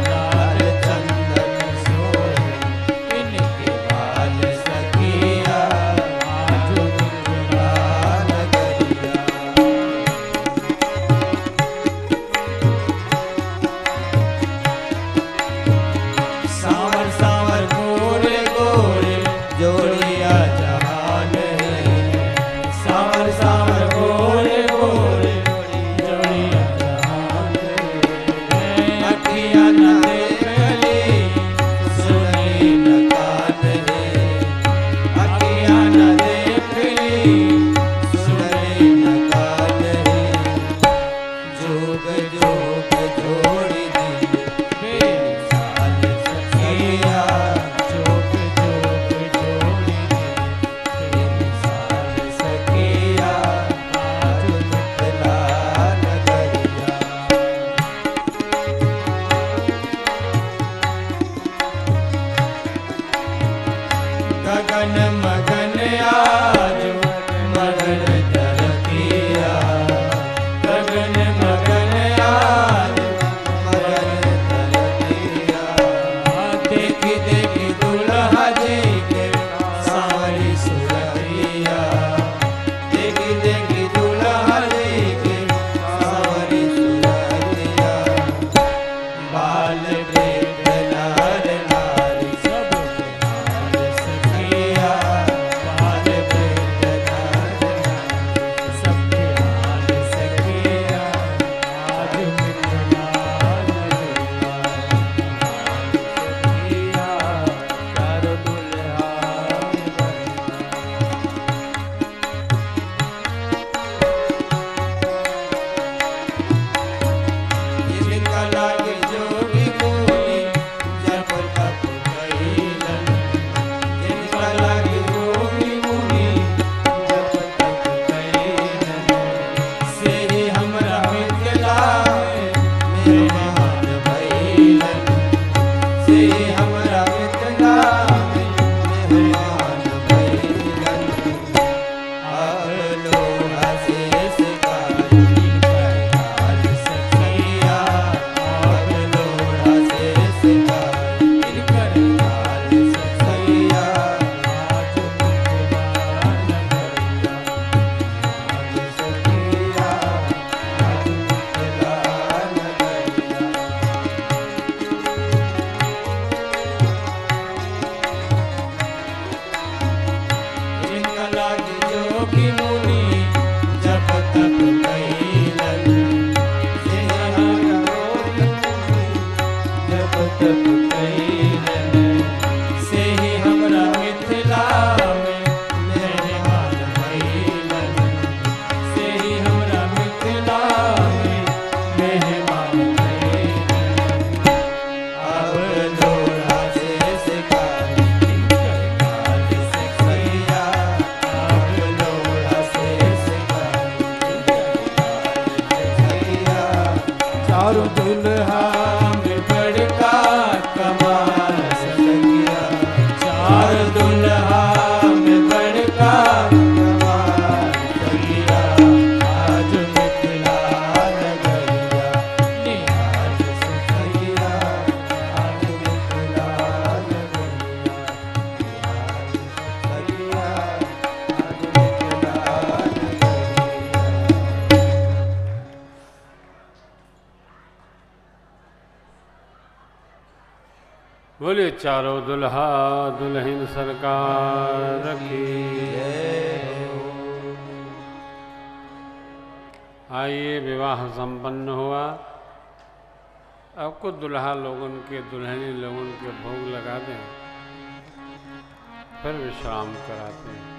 S2: लाल चंदन सोरे इनके लाल सखिया। आज मिथिला नगरिया वृद्ध नर नारी सब हाल सखिया बाल वृद्ध नर नारी सब हाल सखिया आज मिथिला नगरिया सखिया चारों दुल्हा जिनका लागे जोगी मुनि जप तप कइलन जिनका लागे जोगी मुनि जप तप कइलन से ही हमरा मिथिला मेहमान भइलन से ही हमरा मिथिला मेहमान भइलन आलो आशीष काई हाल सखिया आलो आशीष काई इनकर हाल सखिया आज मिथिला नगरिया हाल सखिया आज मिथिला नगरिया जिनका लागे जोगी मुनि जप तप कइलन से हमरा जोगी मुनि जप तप कइलन से ही हमरा मिथिला में मेहमान भइलन से ही हमरा मिथिला में मेहमान भइलन अब लोढ़ा से सिखाई इनकर हाल सखिया अब लोढ़ा से सिखाई इनकर हाल सखिया चारों दुल्हा में बड़का कमाल सखिया चार दुल्हा में बड़का कमाल सखिया आज मिथिला नगरिया निहाल सखिया आज मिथिला नगरिया निहाल सखिया आज मिथिला नगरिया
S1: बोले चारों दुल्हा दुल्हन सरकार की। आइए विवाह संपन्न हुआ। अब कुछ दुल्हा लोगन के दुल्हनी लोगन के भोग लगा दें, फिर विश्राम कराते हैं।